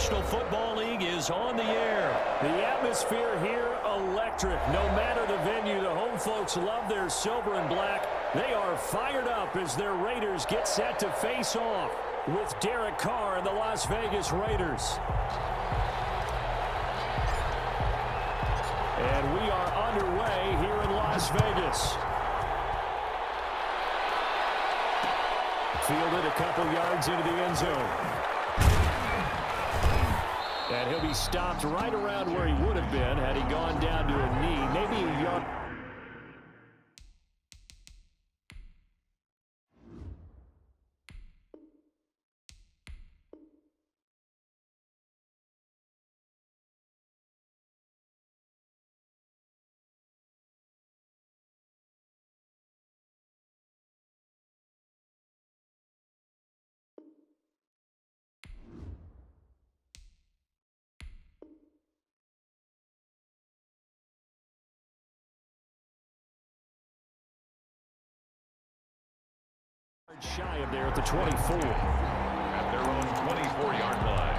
National Football League is on the air. The atmosphere here, electric. No matter the venue, the home folks love their silver and black. They are fired up as their Raiders get set to face off with Derek Carr and the Las Vegas Raiders. And we are underway here in Las Vegas. Fielded a couple yards into the end zone. And he'll be stopped right around where he would have been had he gone down to a knee, maybe a yard. Shy of there at the 24. At their own 24-yard line.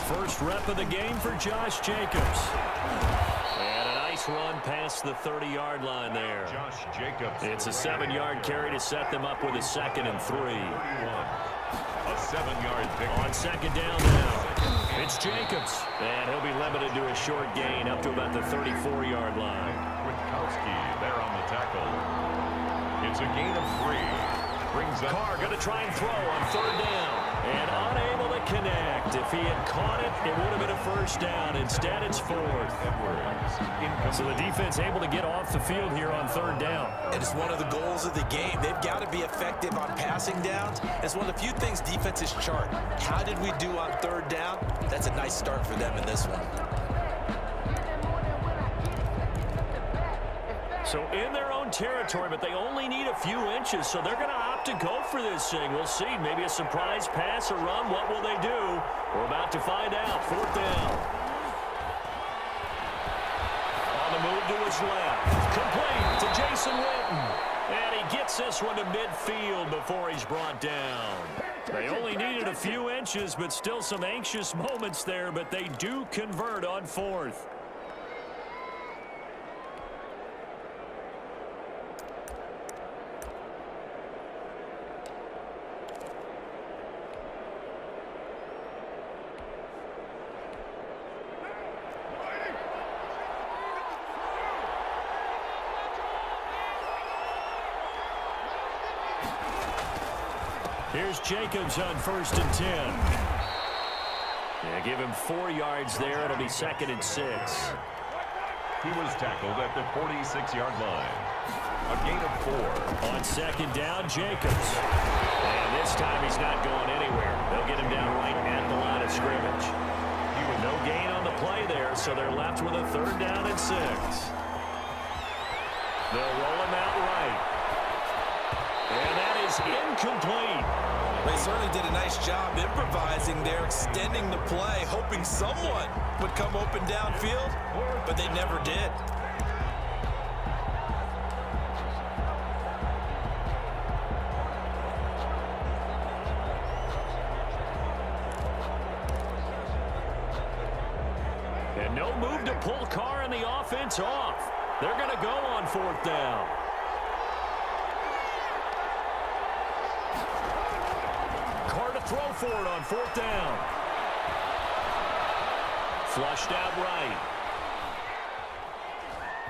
First rep of the game for Josh Jacobs. And a nice run past the 30-yard line there. Josh Jacobs. It's a 7-yard carry to set them up with a 2nd and 3. A 7-yard pick. On 2nd down now. It's Jacobs. And he'll be limited to a short gain up to about the 34-yard line. Witkowski there on the tackle. It's a gain of 3. Brings up. Carr going to try and throw on 3rd down. And unable to connect. If he had caught it, it would have been a 1st down. Instead, it's 4th. So the defense able to get off the field here on 3rd down. And it's one of the goals of the game. They've got to be effective on passing downs. It's one of the few things defenses chart. How did we do on 3rd down? That's a nice start for them in this one. So in their own territory, but they only need a few inches, so they're going to opt to go for this thing. We'll see. Maybe a surprise pass or run. What will they do? We're about to find out. 4th down. On the move to his left. Complete to Jason Witten. And he gets this one to midfield before he's brought down. They only needed a few inches, but still some anxious moments there, but they do convert on 4th. Here's Jacobs on 1st and 10. Yeah, give him 4 yards there. It'll be 2nd and 6. He was tackled at the 46-yard line. A gain of 4. On 2nd down, Jacobs. And this time he's not going anywhere. They'll get him down right at the line of scrimmage. No gain on the play there, so they're left with a 3rd down and 6. They'll roll him out right. And that is incomplete. They certainly did a nice job improvising there, extending the play, hoping someone would come open downfield, but they never did. And no move to pull Carr and the offense off. They're going to go on 4th down. Carr to throw for it on 4th down. Flushed out right.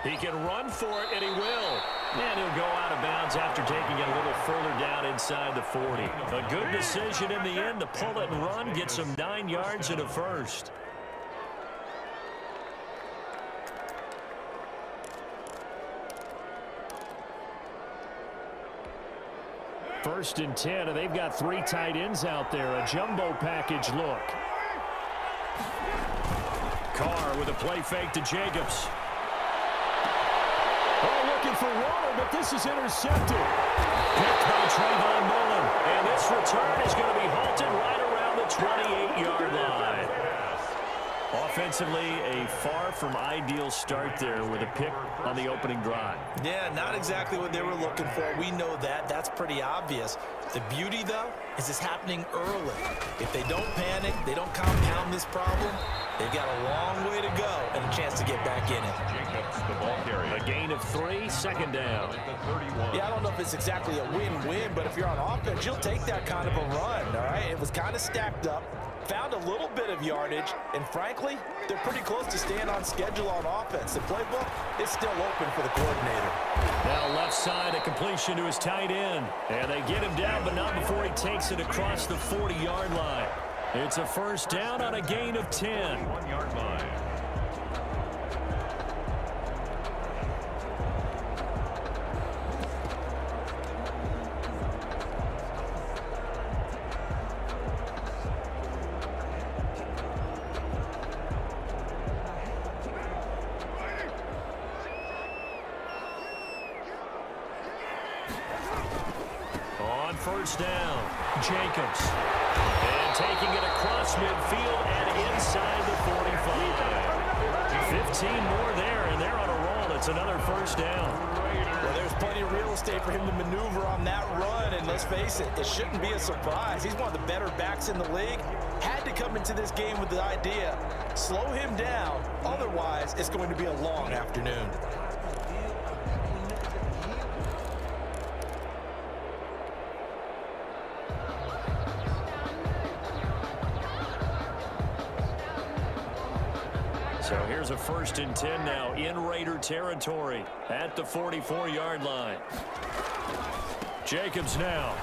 He can run for it, and he will. And he'll go out of bounds after taking it a little further down inside the 40. A good decision in the end to pull it and run, gets him 9 yards and a 1st. First and 10, and they've got 3 tight ends out there. A jumbo package look. Carr with a play fake to Jacobs. Oh, looking for Waller, but this is intercepted. Picked by Trayvon Mullen. And this return is going to be halted right around the 28-yard line. Offensively, a far from ideal start there with a pick on the opening drive. Yeah, not exactly what they were looking for. We know that. That's pretty obvious. The beauty, though, is it's happening early. If they don't panic, they don't compound this problem, they've got a long way to go and a chance to get back in it. Jacobs, the ball carrier. A gain of 3, second down. At the 31. Yeah, I don't know if it's exactly a win-win, but if you're on offense, you'll take that kind of a run, all right? It was kind of stacked up, found a little bit of yardage, and frankly, they're pretty close to staying on schedule on offense. The playbook is still open for the coordinator. Now left side, a completion to his tight end. And they get him down, but not before he takes it across the 40-yard line. It's a first down on a gain of 10. 1-yard line. On first down, Jacobs. And taking it across midfield and inside the 45. 15 more there, and they're on a roll. It's another first down. Well, there's plenty of real estate for him to maneuver on that run, and let's face it, it shouldn't be a surprise. He's one of the better backs in the league. Had to come into this game with the idea, slow him down, otherwise it's going to be a long afternoon. So here's a 1st and 10 now in Raider territory at the 44-yard line. Jacobs now.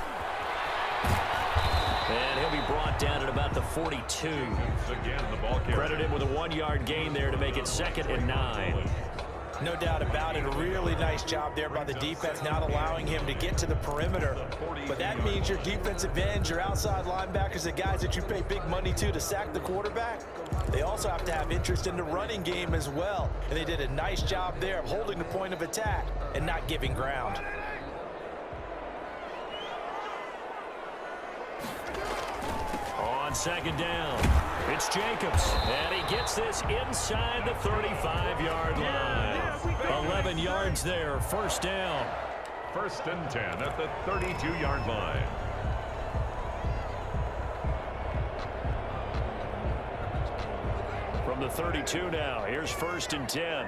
And he'll be brought down at about the 42. Again, the ball carrier. Credited with a 1-yard gain there to make it 2nd and 9. No doubt about it. A really nice job there by the defense, not allowing him to get to the perimeter. But that means your defensive ends, your outside linebackers, the guys that you pay big money to sack the quarterback, they also have to have interest in the running game as well. And they did a nice job there of holding the point of attack and not giving ground. On 2nd down, it's Jacobs. And he gets this inside the 35-yard line. 11 yards there, first down. 1st and 10 at the 32-yard line. From the 32 now, here's 1st and 10.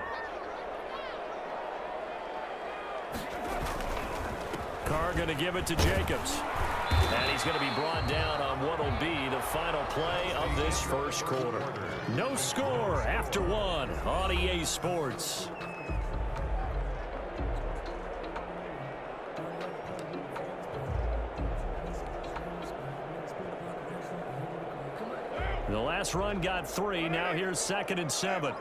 Carr going to give it to Jacobs. And he's going to be brought down on what will be the final play of this first quarter. No score after 1 on EA Sports. The last run got 3. Now here's 2nd and 7.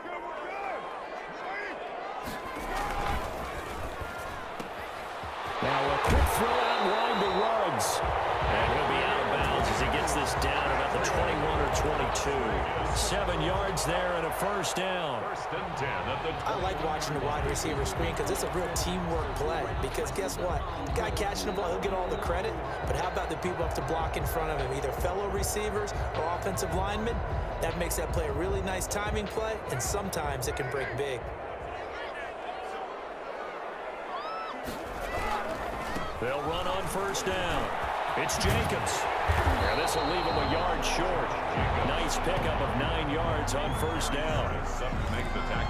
Now a quick throw out wide to Ruggs. And he'll be out of bounds as he gets this down about the 21 or 22. 7 yards there and a first down. 1st and 10 at the 20. I like watching the wide receiver screen because it's a real teamwork play. Because guess what? The guy catching the ball, he'll get all the credit. But how about the people up to block in front of him, either fellow receivers or offensive linemen? That makes that play a really nice timing play, and sometimes it can break big. They'll run on first down. It's Jacobs. Now this will leave him a yard short. Nice pickup of 9 yards on first down.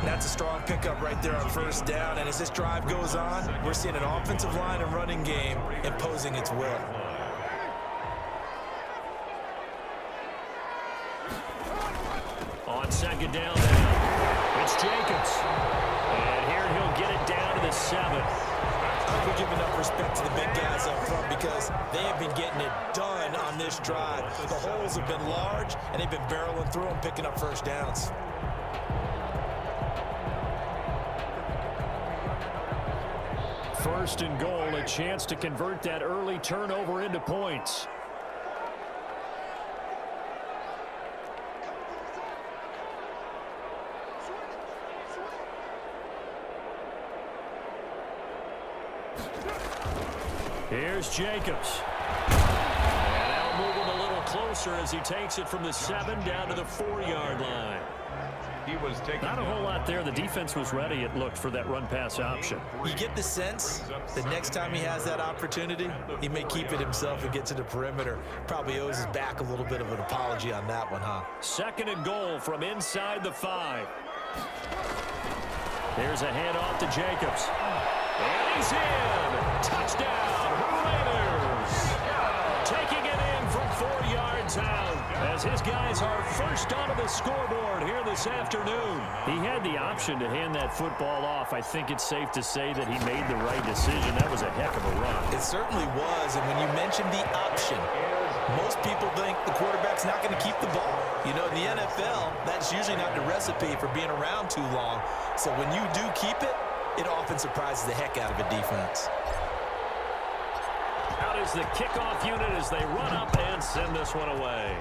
That's a strong pickup right there on first down. And as this drive goes on, we're seeing an offensive line and running game imposing its will. On 2nd down now, it's Jacobs. And here he'll get it down to the 7. We give enough respect to the big guys up front because they have been getting it done on this drive. The holes have been large, and they've been barreling through them, picking up first downs. First and goal, a chance to convert that early turnover into points. Here's Jacobs. And that'll move him a little closer as he takes it from the 7 down to the 4-yard line. was taken Not a whole lot there. The defense was ready, it looked, for that run-pass option. You get the sense that next time he has that opportunity, he may keep it himself and get to the perimeter. Probably owes his back a little bit of an apology on that one, huh? 2nd and goal from inside the 5. Here's a handoff to Jacobs. And he's in. Touchdown, Raiders. Taking it in from 4 yards out as his guys are first onto the scoreboard here this afternoon. He had the option to hand that football off. I think it's safe to say that he made the right decision. That was a heck of a run. It certainly was, and when you mentioned the option, most people think the quarterback's not going to keep the ball. You know, in the NFL, that's usually not the recipe for being around too long. So when you do keep it, it often surprises the heck out of a defense. Out is the kickoff unit as they run up and send this one away.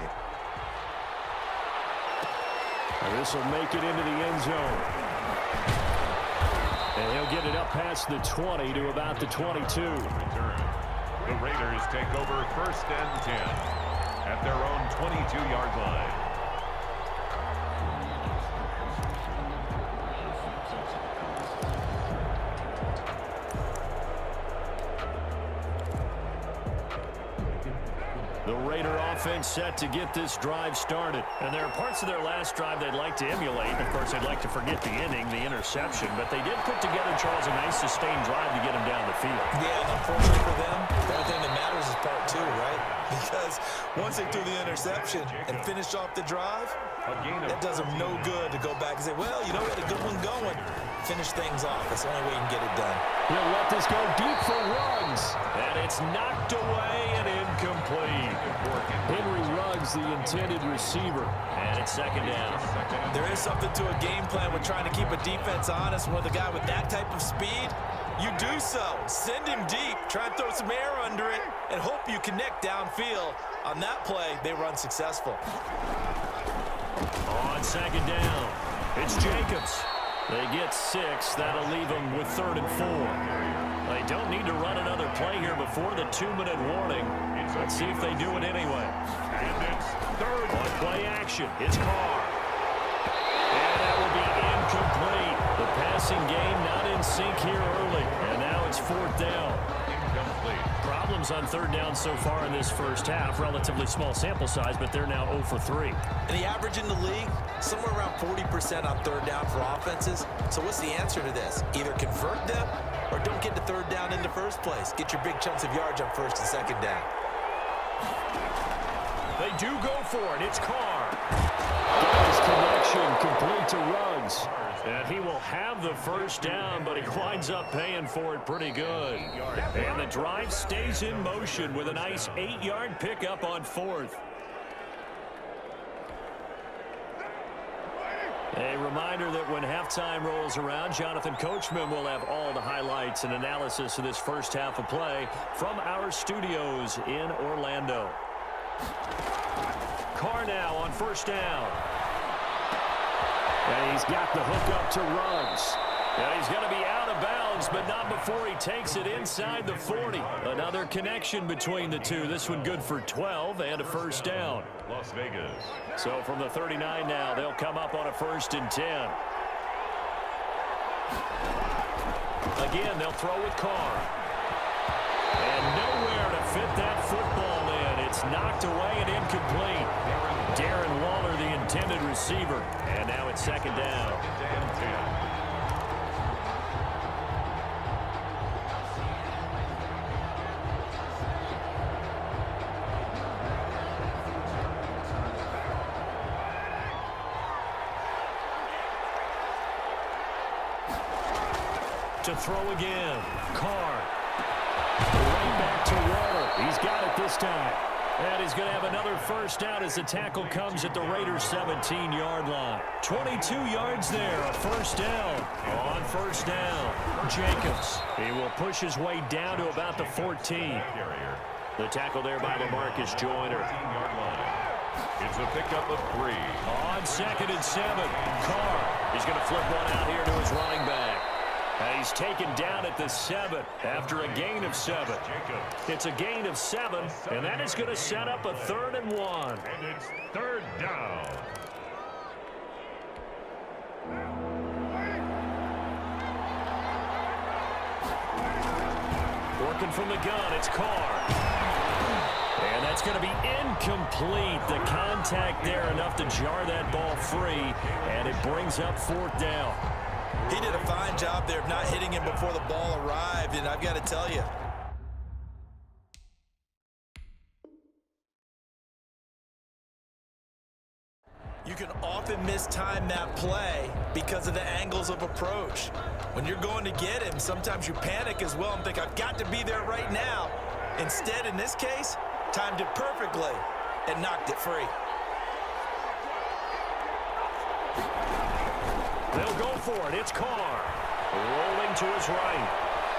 And this will make it into the end zone. And he'll get it up past the 20 to about the 22. The Raiders take over 1st and 10 at their own 22-yard line. The Raider offense set to get this drive started. And there are parts of their last drive they'd like to emulate. Of course, they'd like to forget the inning, the interception. But they did put together, Charles, a nice sustained drive to get him down the field. Yeah, and unfortunately for them, the only thing that matters is part 2, right? Because once they threw the interception and finished off the drive, that does them no good to go back and say, well, you know, we had a good one going. Finish things off. That's the only way you can get it done. He'll let this go deep for Ruggs. And it's knocked away and incomplete. Henry Ruggs, the intended receiver. And it's 2nd down. There is something to a game plan with trying to keep a defense honest. With a guy with that type of speed, you do so. Send him deep. Try and throw some air under it and hope you connect downfield. On that play, they run successful. On 2nd down, it's Jacobs. They get 6. That'll leave them with 3rd and 4. They don't need to run another play here before the 2-minute warning. Let's see if they do it anyway. And it's 3rd. On play action, it's Carr. And that will be incomplete. The passing game not in sync here early. And now it's 4th down. Incomplete. Problems on 3rd down so far in this first half. Relatively small sample size, but they're now 0 for 3. And the average in the league, somewhere around 40% on 3rd down for offenses. So what's the answer to this? Either convert them or don't get to 3rd down in the first place. Get your big chunks of yards on 1st and 2nd down. They do go for it. It's Carr. Gets connection complete to Ruggs. And he will have the 1st down, but he winds up paying for it pretty good. And the drive stays in motion with a nice 8-yard pickup on 4th. A reminder that when halftime rolls around, Jonathan Coachman will have all the highlights and analysis of this first half of play from our studios in Orlando. Carr now on 1st down. And he's got the hook up to Ruggs. And he's going to be out of bounds, but not before he takes it inside the 40. Another connection between the two. This one good for 12 and a 1st down. Las Vegas. So from the 39 now, they'll come up on a 1st and 10. Again, they'll throw with Carr. And nowhere to fit that football in. It's knocked away and incomplete. Darren Waller, the intended receiver. And now it's 2nd down. 2nd and 10. To throw again. Carr. Right back to Waller. He's got it this time. And he's going to have another 1st down as the tackle comes at the Raiders' 17-yard line. 22 yards there, a 1st down. On 1st down, Jacobs. He will push his way down to about the 14. The tackle there by LaMarcus Joyner. 14-yard line. It's a pickup of 3. On 2nd and 7, Carr. He's going to flip one out here to his running back. And he's taken down at the 7 after a gain of 7. It's a gain of 7, and that is going to set up a 3rd and 1. And it's 3rd down. Looking from the gun, it's Carr. And that's going to be incomplete. The contact there enough to jar that ball free, and it brings up 4th down. He did a fine job there of not hitting him before the ball arrived, and I've got to tell you, you can often mistime that play because of the angles of approach. When you're going to get him, sometimes you panic as well and think, I've got to be there right now. Instead, in this case, timed it perfectly and knocked it free. They'll go for it. It's Carr. Rolling to his right.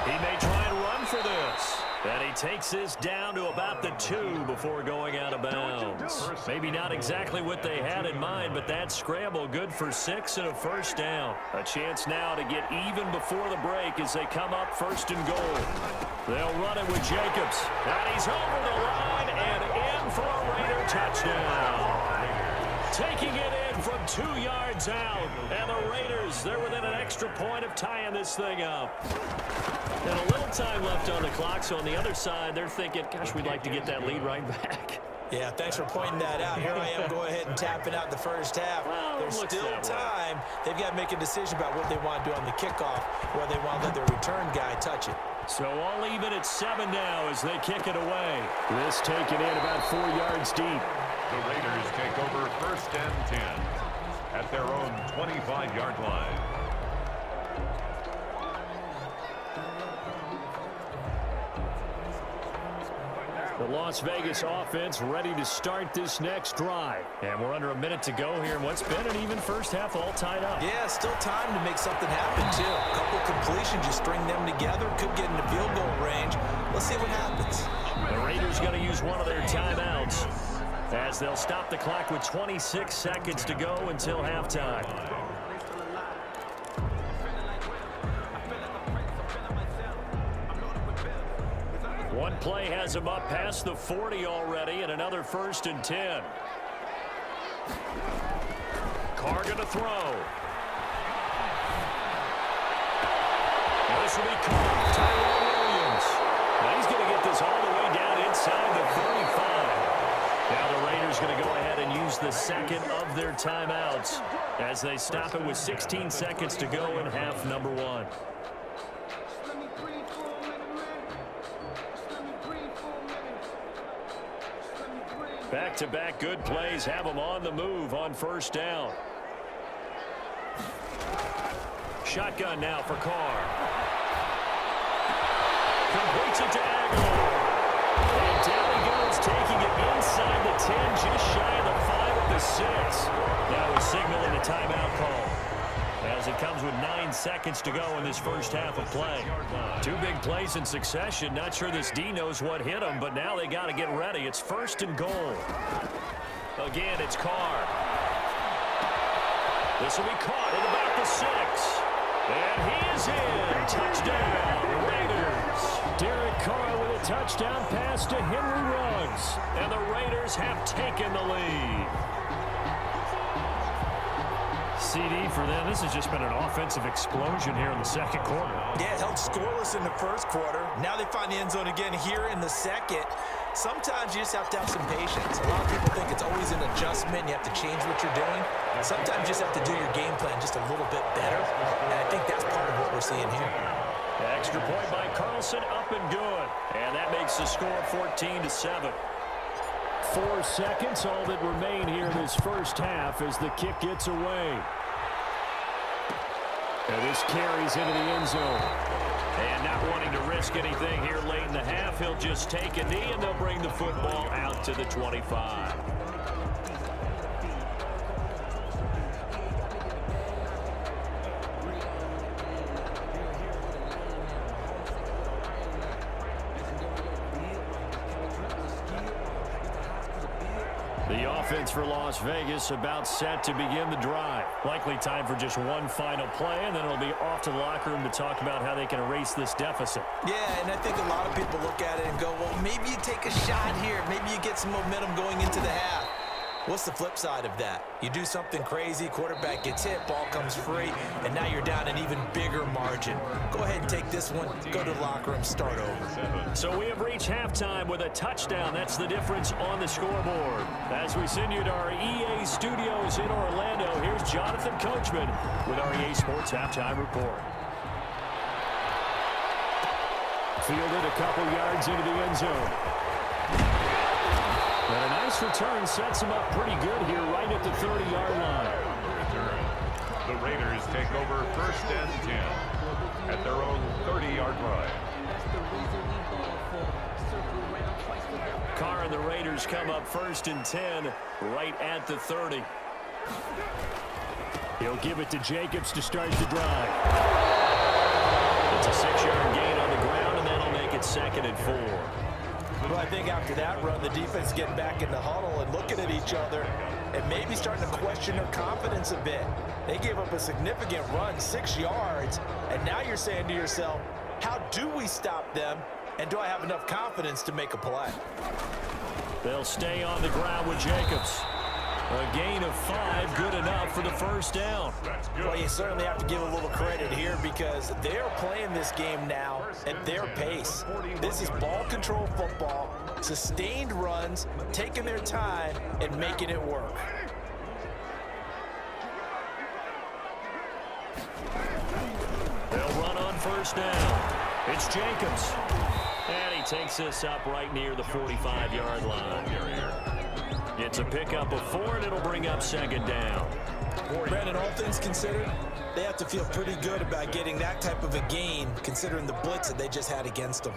He may try and run for this. And he takes this down to about the 2 before going out of bounds. Maybe not exactly what they had in mind, but that scramble good for 6 and a 1st down. A chance now to get even before the break as they come up 1st and goal. They'll run it with Jacobs. And he's over the line and in for a Raider touchdown. Taking it in from 2 yards out. And the Raiders, they're within an extra point of tying this thing up. And a little time left on the clock, so on the other side, they're thinking, gosh, we'd like to get that lead right back. Yeah, thanks for pointing that out. Here I am going ahead and tapping out the first half. Well, there's still time. They've got to make a decision about what they want to do on the kickoff, where they want to let their return guy touch it. So all even at 7 now as they kick it away. This taken in about 4 yards deep. The Raiders take over 1st and 10 at their own 25-yard line. The Las Vegas offense ready to start this next drive. And we're under a minute to go here in what's been an even first half all tied up. Yeah, still time to make something happen, too. A couple completions, you string them together, could get into field goal range. Let's see what happens. The Raiders going to use one of their timeouts as they'll stop the clock with 26 seconds to go until halftime. One play has him up past the 40 already, and another 1st and 10. Carr going to throw. This will be caught. Tyrell Williams. Now he's going to get this all the way down inside the 35. Now the Raiders going to go ahead and use the second of their timeouts as they stop it with 16 seconds to go in half number 1. Back-to-back good plays have them on the move on 1st down. Shotgun now for Carr. Completes it to Aguilar. And down he goes, taking it inside the 10, just shy of the 5 at the 6. Now we're signaling a timeout call as it comes with 9 seconds to go in this first half of play. 2 big plays in succession. Not sure this D knows what hit him, but now they got to get ready. It's 1st and goal. Again, it's Carr. This will be caught at about the 6. And he is in. Touchdown, Raiders. Derek Carr with a touchdown pass to Henry Ruggs. And the Raiders have taken the lead. CD for them. This has just been an offensive explosion here in the second quarter. Yeah, it held scoreless in the first quarter. Now they find the end zone again here in the second. Sometimes you just have to have some patience. A lot of people think it's always an adjustment. You have to change what you're doing. Sometimes you just have to do your game plan just a little bit better. And I think that's part of what we're seeing here. Extra point by Carlson, up and good. And that makes the score 14-7. 4 seconds, all that remain here in this first half as the kick gets away. And this carries into the end zone. And not wanting to risk anything here late in the half, he'll just take a knee and they'll bring the football out to the 25. The offense for Las Vegas about set to begin the drive. Likely time for just one final play, and then it'll be off to the locker room to talk about how they can erase this deficit. Yeah, and I think a lot of people look at it and go, well, maybe you take a shot here. Maybe you get some momentum going into the half. What's the flip side of that? You do something crazy, quarterback gets hit, ball comes free, and now you're down an even bigger margin. Go ahead and take this one, go to the locker room, start over. So we have reached halftime with a touchdown. That's the difference on the scoreboard. As we send you to our EA studios in Orlando, here's Jonathan Coachman with our EA Sports Halftime Report. Fielded a couple yards into the end zone. And a nice return sets him up pretty good here right at the 30-yard line. The Raiders take over 1st and 10 at their own 30-yard line. Carr and the Raiders come up 1st and 10 right at the 30. He'll give it to Jacobs to start the drive. It's a 6-yard gain on the ground, and that'll make it 2nd and 4. Well, I think after that run, the defense getting back in the huddle and looking at each other and maybe starting to question their confidence a bit. They gave up a significant run, 6 yards, and now you're saying to yourself, how do we stop them, and do I have enough confidence to make a play? They'll stay on the ground with Jacobs. A gain of 5, good enough for the 1st down. Well, you certainly have to give a little credit here because they're playing this game now at their pace. This is ball control football, sustained runs, taking their time and making it work. They'll run on 1st down. It's Jacobs. And he takes this up right near the 45-yard line. It's a pickup of 4, and it'll bring up 2nd down. Brandon, all things considered, they have to feel pretty good about getting that type of a gain, considering the blitz that they just had against them.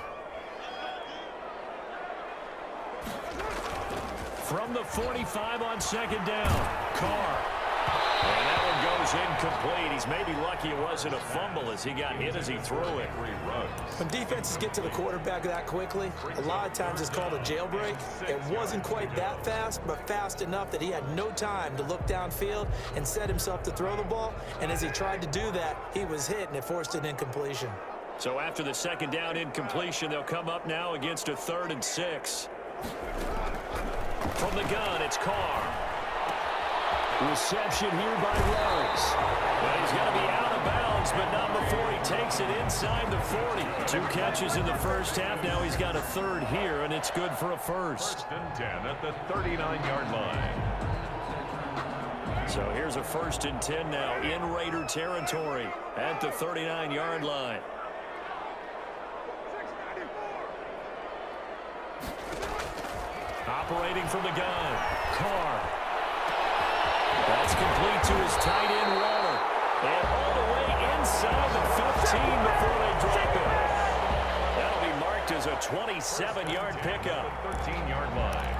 From the 45 on 2nd down, Carr. And that one goes incomplete. He's maybe lucky it wasn't a fumble as he got hit as he threw it. When defenses get to the quarterback that quickly, a lot of times it's called a jailbreak. It wasn't quite that fast, but fast enough that he had no time to look downfield and set himself to throw the ball. And as he tried to do that, he was hit, and it forced an incompletion. So after the 2nd down incompletion, they'll come up now against a 3rd and 6. From the gun, it's Carr. Reception here by Rose. Well, he's going to be out of bounds, but not before he takes it inside the 40. 2 catches in the 1st half. Now he's got a 3rd here, and it's good for a 1st. 1st and 10 at the 39-yard line. So here's a 1st and 10 now in Raider territory at the 39-yard line. Operating from the gun, Carr. That's complete to his tight end, Waller. And all the way inside the 15 before they drop it. That'll be marked as a 27-yard pickup. 13-yard line.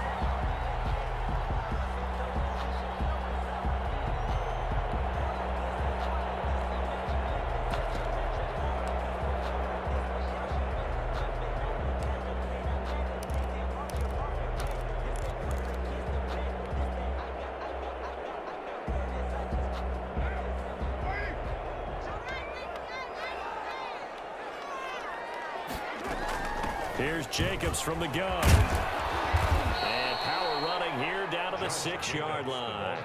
Here's Jacobs from the gun. And power running here down to the 6-yard line.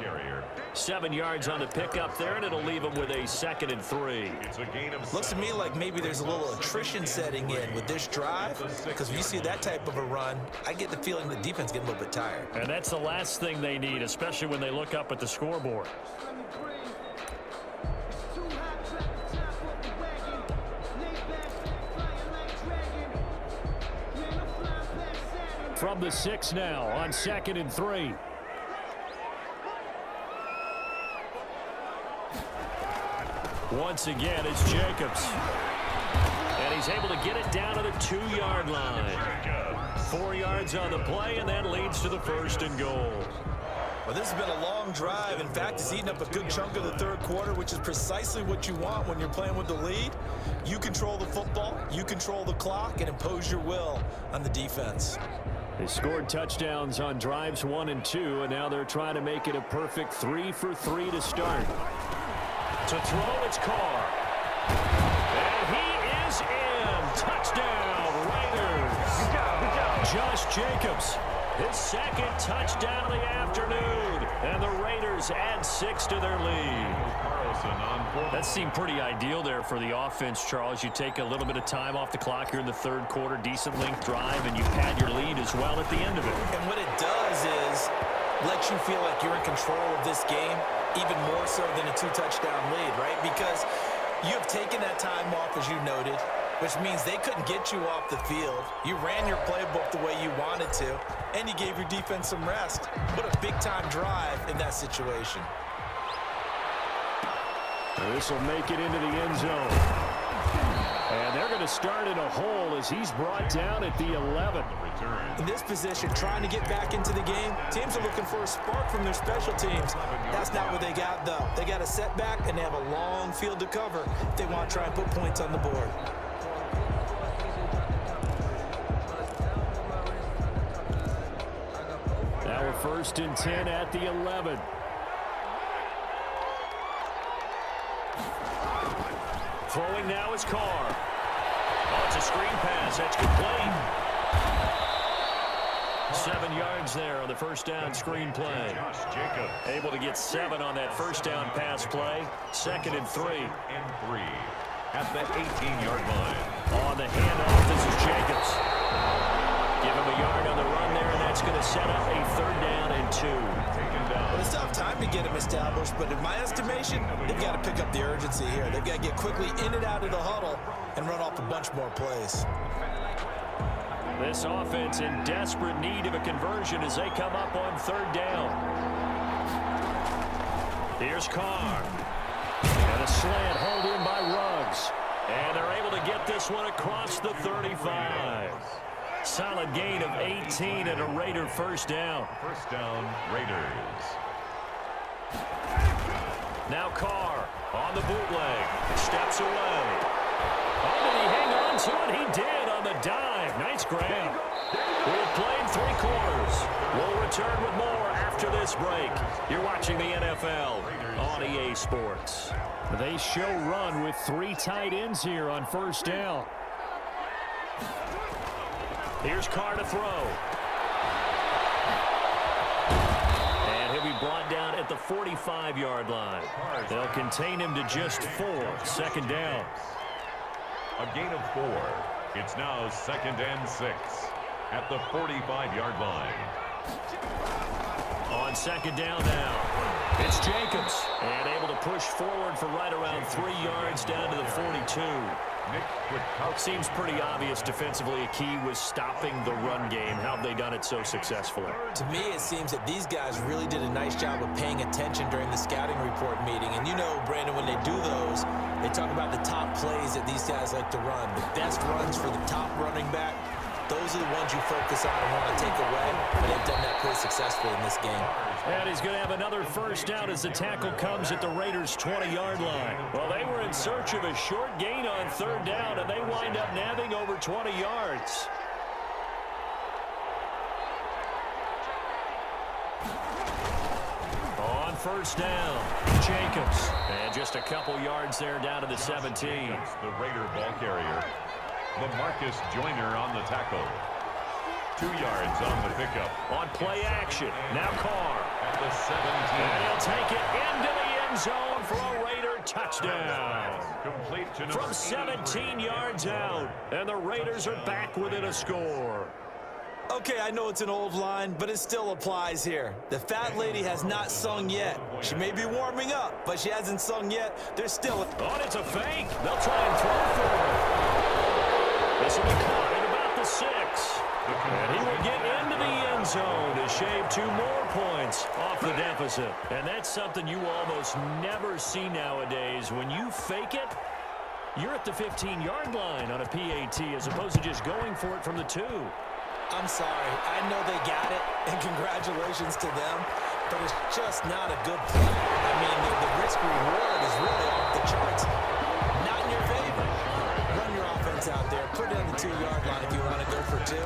7 yards on the pickup there, and it'll leave him with a 2nd and 3. It's a gain of Looks to me like maybe there's a little attrition setting in with this drive, because when you see that type of a run, I get the feeling the defense getting a little bit tired. And that's the last thing they need, especially when they look up at the scoreboard. From the 6 now on 2nd and 3. Once again, it's Jacobs. And he's able to get it down to the 2-yard line. 4 yards on the play, and that leads to the 1st and goal. Well, this has been a long drive. In fact, it's eaten up a good chunk of the 3rd quarter, which is precisely what you want when you're playing with the lead. You control the football, you control the clock, and impose your will on the defense. They scored touchdowns on drives 1 and 2, and now they're trying to make it a perfect 3 for 3 to start. To throw, it's Carr. And he is in. Touchdown, Raiders. Good job. Josh Jacobs His second touchdown of the afternoon. And the Raiders add 6 to their lead. That seemed pretty ideal there for the offense, Charles. You take a little bit of time off the clock here in the third quarter, decent length drive, and you pad your lead as well at the end of it. And what it does is let you feel like you're in control of this game, even more so than a 2-touchdown lead, right? Because you have taken that time off, as you noted, which means they couldn't get you off the field. You ran your playbook the way you wanted to, and you gave your defense some rest. What a big-time drive in that situation. This will make it into the end zone. And they're going to start in a hole as he's brought down at the 11. In this position, trying to get back into the game, teams are looking for a spark from their special teams. That's not what they got, though. They got a setback, and they have a long field to cover if they want to try and put points on the board. Now we're 1st and 10 at the 11. Throwing now is Carr. Oh, it's a screen pass. That's complete. 7 yards there on the first down screen play. Able to get 7 on that first down pass play. 2nd and 3. At the 18-yard line. On the handoff, this is Jacobs. Give him a yard on the run there, and that's going to set up a 3rd down and 2. Well, it's tough time to get him established, but in my estimation, they've got to pick up the urgency here. They've got to get quickly in and out of the huddle and run off a bunch more plays. This offense in desperate need of a conversion as they come up on 3rd down. Here's Carr. And a slant hauled in by Ruggs. And they're able to get this one across the 35. Solid gain of 18 and a Raider first down. First down, Raiders. Now Carr on the bootleg. Steps away. Oh, did he hang on to it? He did on the dive. Nice grab. We've played 3 quarters. We'll return with more after this break. You're watching the NFL on EA Sports. They show run with 3 tight ends here on first down. Here's Carr to throw. And he'll be brought down at the 45-yard line. They'll contain him to just 4. 2nd down. A gain of 4. It's now 2nd and 6 at the 45-yard line. On 2nd down now, it's Jacobs. And able to push forward for right around 3 yards down to the 42. Seems pretty obvious defensively a key was stopping the run game. How have they done it so successfully? To me, it seems that these guys really did a nice job of paying attention during the scouting report meeting. And you know, Brandon, when they do those, they talk about the top plays that these guys like to run. The best runs for the top running back, those are the ones you focus on and want to take away. And they've done that pretty successfully in this game. And he's going to have another first down as the tackle comes at the Raiders' 20-yard line. Well, they were in search of a short gain on 3rd down, and they wind up nabbing over 20 yards. On first down, Jacobs. And just a couple yards there down to the 17. The Raider ball carrier, Marcus Joyner on the tackle. 2 yards on the pickup. On play action, now Carr. At the 17. And he'll take it into the end zone for a Raider touchdown. Complete to From 17 yards out. And the Raiders are back within a score. Okay, I know it's an old line, but it still applies here. The fat lady has not sung yet. She may be warming up, but she hasn't sung yet. There's still Oh, it's a fake. They'll try and throw for it. This will be caught at about the 6. And he will get into the end zone to shave 2 more points off the deficit. And that's something you almost never see nowadays. When you fake it, you're at the 15-yard line on a PAT as opposed to just going for it from the 2. I'm sorry. I know they got it, and congratulations to them, but it's just not a good play. I mean, the risk-reward is really off the charts. Not in your favor. Run your offense out there. Put it on the 2-yard line if you want to go for 2.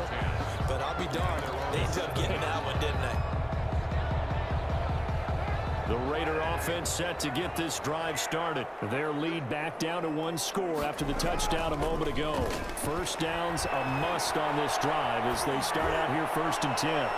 But I'll be darned. They ended up getting that one, didn't they? The Raider offense set to get this drive started. Their lead back down to 1 score after the touchdown a moment ago. First down's a must on this drive as they start out here 1st and 10.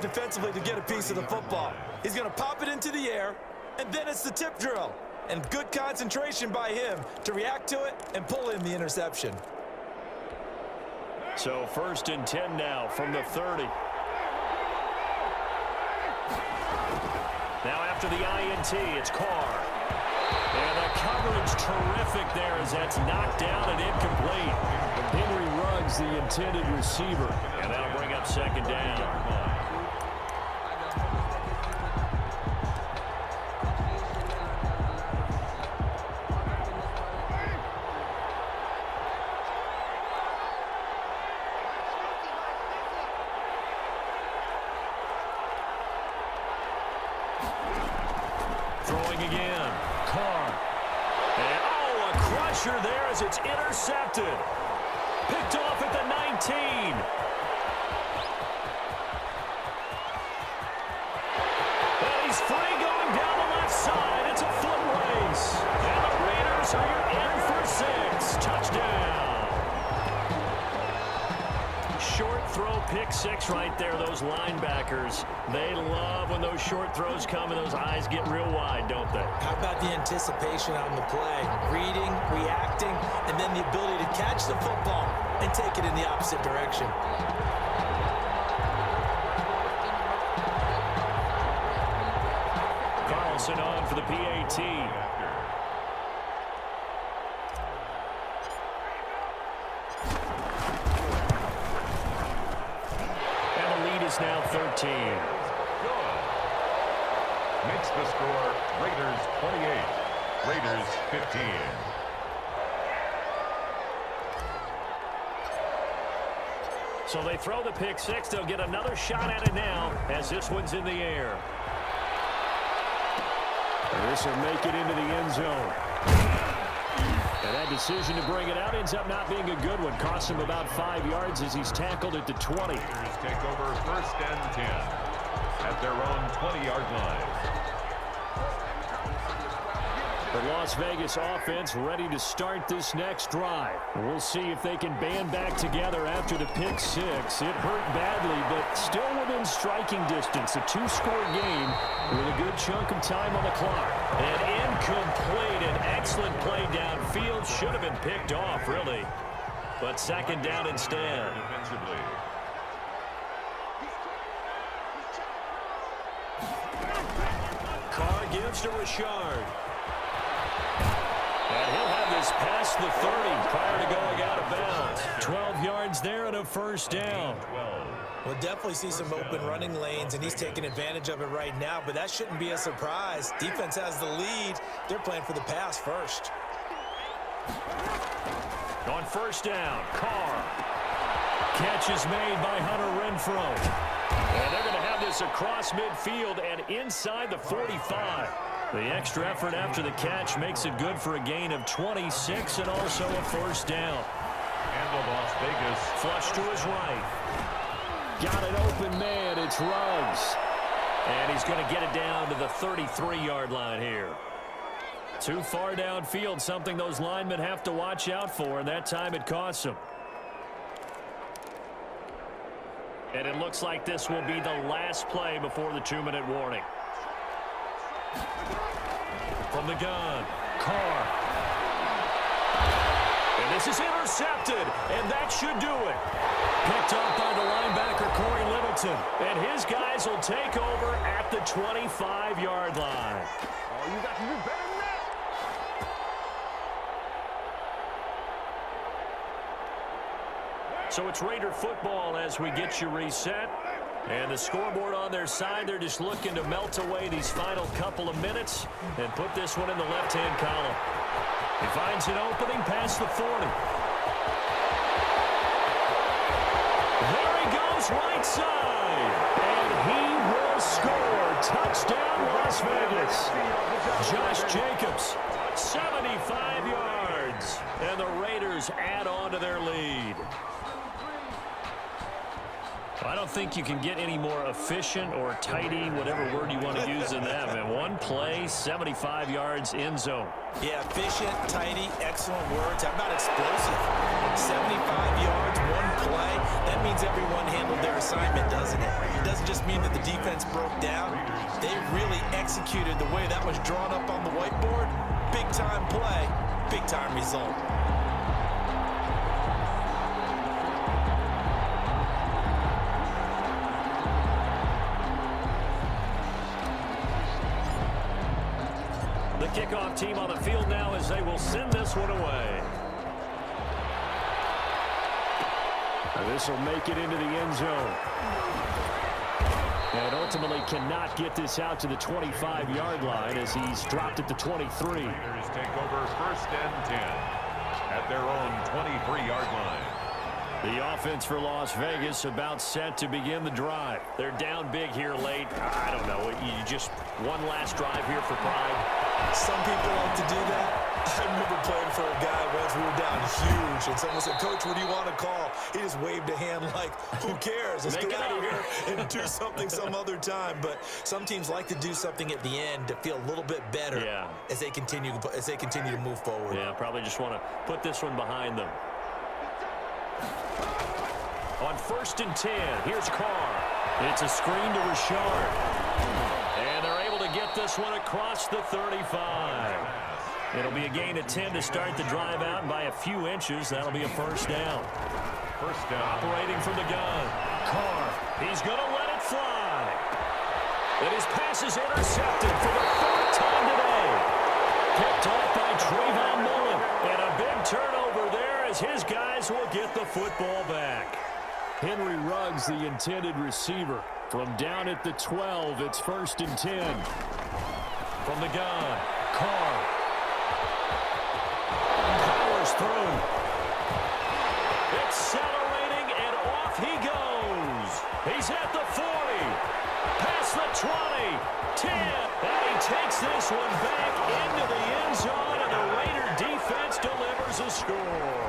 defensively to get a piece of the football. He's going to pop it into the air, and then it's the tip drill. And good concentration by him to react to it and pull in the interception. So 1st and 10 now from the 30. Now after the INT, it's Carr. And the coverage terrific there as that's knocked down and incomplete. Henry Ruggs, the intended receiver. And that'll bring up 2nd down. Throwing again. Carr. And, oh, a crusher there as it's intercepted. Picked off at the 19. And he's free going down the left side. It's a foot race. And the Raiders are in for 6. Touchdown. Short throw, pick 6 right there. Those linebackers, they love when those short throws come and those eyes get real wide, don't they? How about the anticipation on the play? Reading, reacting, and then the ability to catch the football and take it in the opposite direction. Carlson on for the PAT. Now 13. Makes the score Raiders 28, Raiders 15. So they throw the pick 6. They'll get another shot at it now as this one's in the air. And this will make it into the end zone. And that decision to bring it out ends up not being a good one. Costs him about 5 yards as he's tackled at the 20. Raiders take over 1st and 10 at their own 20-yard line. The Las Vegas offense ready to start this next drive. We'll see if they can band back together after the pick 6. It hurt badly, but still within striking distance. A 2-score game with a good chunk of time on the clock. And incomplete. An excellent play downfield. Should have been picked off, really. But 2nd down instead. Defensively. Carr gives to Richard. And he'll have this past the 30 prior to going out of bounds. 12 yards there and a 1st down. We'll definitely see some open running lanes, and he's taking advantage of it right now, but that shouldn't be a surprise. Defense has the lead. They're playing for the pass first. On 1st down, Carr. Catch is made by Hunter Renfrow. And they're going to have this across midfield and inside the 45. The extra effort after the catch makes it good for a gain of 26 and also a 1st down. Handled Las Vegas. Flush to his right. Got an open man. It's Ruggs. And he's going to get it down to the 33-yard line here. Too far downfield, something those linemen have to watch out for, and that time it costs them. And it looks like this will be the last play before the 2-minute warning. From the gun, Carr. And this is intercepted, and that should do it. Picked up by the linebacker, Corey Littleton. And his guys will take over at the 25-yard line. Oh, you got to do better than that. So it's Raider football as we get you reset. And the scoreboard on their side, they're just looking to melt away these final couple of minutes and put this one in the left-hand column. He finds an opening past the 40. There he goes right side. And he will score. Touchdown, Las Vegas. Josh Jacobs, 75 yards. And the Raiders add on to their lead. I don't think you can get any more efficient or tidy, whatever word you want to use in that, man. One play, 75 yards, end zone. Yeah, efficient, tidy, excellent words. How about explosive? 75 yards, one play. That means everyone handled their assignment, doesn't it? It doesn't just mean that the defense broke down. They really executed the way that was drawn up on the whiteboard. Big-time play, big-time result. The kickoff team on the field now as they will send this one away. This will make it into the end zone. And ultimately cannot get this out to the 25-yard line as he's dropped at the 23. Raiders take over 1st and 10 at their own 23-yard line. The offense for Las Vegas about set to begin the drive. They're down big here late. I don't know. You just one last drive here for pride. Some people like to do that. I remember playing for a guy once. We were down huge, and someone said, "Coach, what do you want to call?" He just waved a hand like, "Who cares? Let's get out of here and do something some other time." But some teams like to do something at the end to feel a little bit better as they continue to move forward. Yeah, probably just want to put this one behind them. On 1st and 10, here's Carr. It's a screen to Richard. And they're able to get this one across the 35. It'll be a gain of 10 to start the drive out, and by a few inches, that'll be a 1st down. 1st down. Operating from the gun. Carr, he's going to let it fly. And his pass is intercepted for the 4th time today. Picked off by Trayvon Mullen. And a big turnover there as his guys will get the football back. Henry Ruggs, the intended receiver. From down at the 12, it's 1st and 10. From the gun, Carr. Powers through. Accelerating, and off he goes. He's at the 40. Past the 20. 10. And he takes this one back into the end zone, and the Raider defense delivers a score.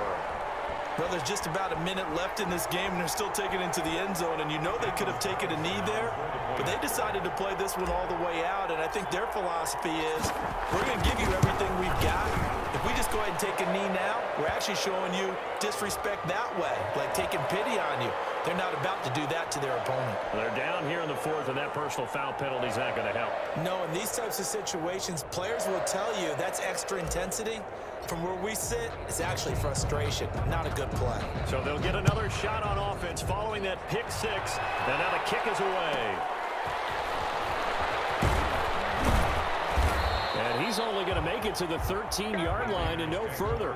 Well, there's just about a minute left in this game, and they're still taking it into the end zone. And you know they could have taken a knee there, but they decided to play this one all the way out. And I think their philosophy is, we're going to give you everything we've got. If we just go ahead and take a knee now, we're actually showing you disrespect that way, like taking pity on you. They're not about to do that to their opponent. They're down here in the 4th, and that personal foul penalty is not going to help. No, in these types of situations, players will tell you that's extra intensity. From where we sit, it's actually frustration, not a good play. So they'll get another shot on offense following that pick 6, and now the kick is away. And he's only going to make it to the 13-yard line and no further.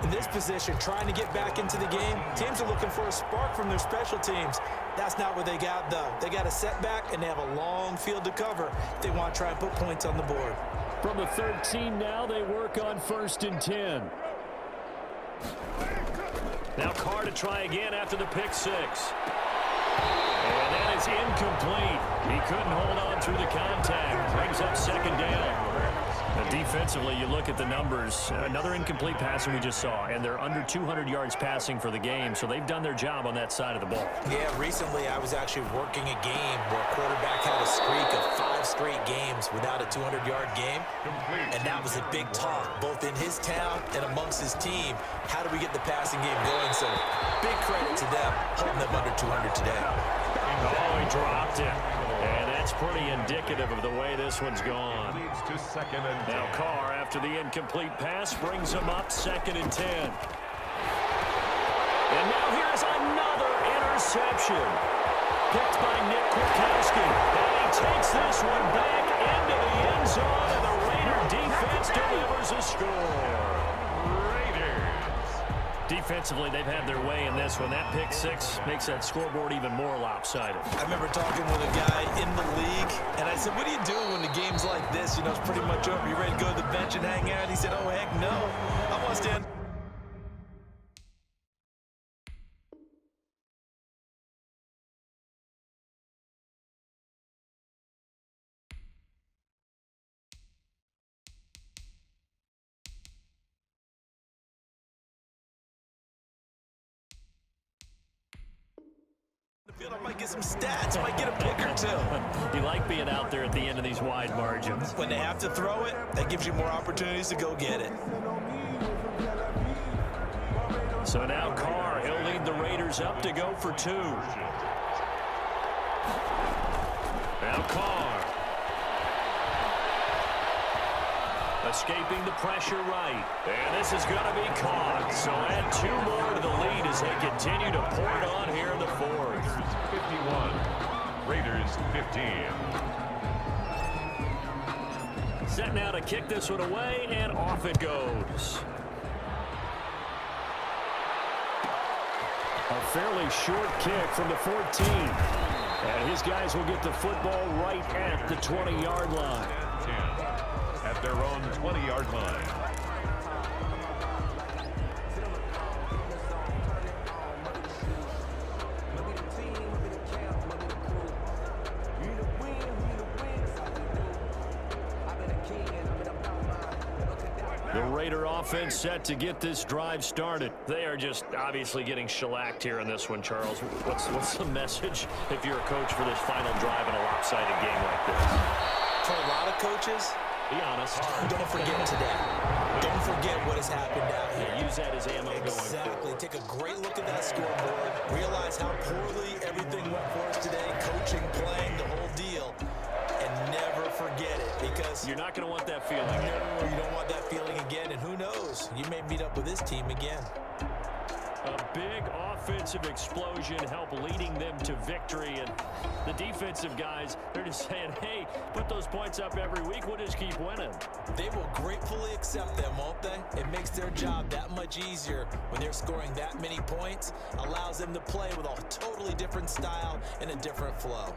In this position, trying to get back into the game, teams are looking for a spark from their special teams. That's not what they got, though. They got a setback, and they have a long field to cover if they want to try and put points on the board. From the 13 now, they work on 1st and 10. Now Carr to try again after the pick 6. And that is incomplete. He couldn't hold on through the contact. Brings up 2nd down. Now defensively, you look at the numbers. Another incomplete passing we just saw, and they're under 200 yards passing for the game, so they've done their job on that side of the ball. Yeah, recently I was actually working a game where a quarterback had a streak of 5 straight games without a 200-yard game, and that was a big talk, both in his town and amongst his team. How do we get the passing game going? So big credit to them, holding them under 200 today. Oh, he dropped it. And that's pretty indicative of the way this one's gone. Leads to 2nd and 10. Now Carr, after the incomplete pass, brings him up 2nd and 10. And now here's another interception. Picked by Nick Kwiatkowski. And he takes this one back into the end zone, and the Raider defense delivers a score. Defensively, they've had their way in this one. That pick 6 makes that scoreboard even more lopsided. I remember talking with a guy in the league, and I said, what do you do when the game's like this? You know, it's pretty much over. You ready to go to the bench and hang out? He said, oh, heck no. I want to stand. I might get some stats, might get a pick or two. You like being out there at the end of these wide margins. When they have to throw it, that gives you more opportunities to go get it. So now Carr, he'll lead the Raiders up to go for 2. Now Carr. Escaping the pressure right. And this is going to be caught. So add 2 more to the lead as they continue to pour it on here in the 4th. 51. Raiders 15. Set now to kick this one away, and off it goes. A fairly short kick from the 14. And his guys will get the football right at the 20-yard line. 10 at their own 20-yard line. The Raider offense set to get this drive started. They are just obviously getting shellacked here in this one, Charles. What's the message if you're a coach for this final drive in a lopsided game like this? For a lot of coaches, be honest. Don't forget today. Don't forget what has happened out here. Yeah, use that as ammo going forward. Exactly. Take a great look at that scoreboard. Realize how poorly everything went for us today. Coaching, playing, the whole deal. And never forget it, because you're not going to want that feeling again. You don't want that feeling again, and who knows? You may meet up with this team again. A big offensive explosion helped leading them to victory, and the defensive guys, they're just saying, hey, put those points up every week, we'll just keep winning. They will gratefully accept them, won't they? It makes their job that much easier when they're scoring that many points, allows them to play with a totally different style and a different flow.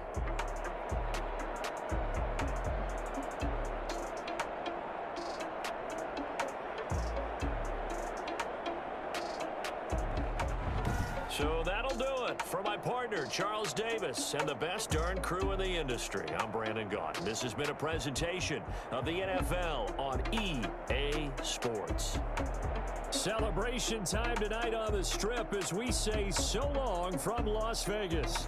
So that'll do it for my partner, Charles Davis, and the best darn crew in the industry. I'm Brandon Gaudin. This has been a presentation of the NFL on EA Sports. Celebration time tonight on the Strip as we say so long from Las Vegas.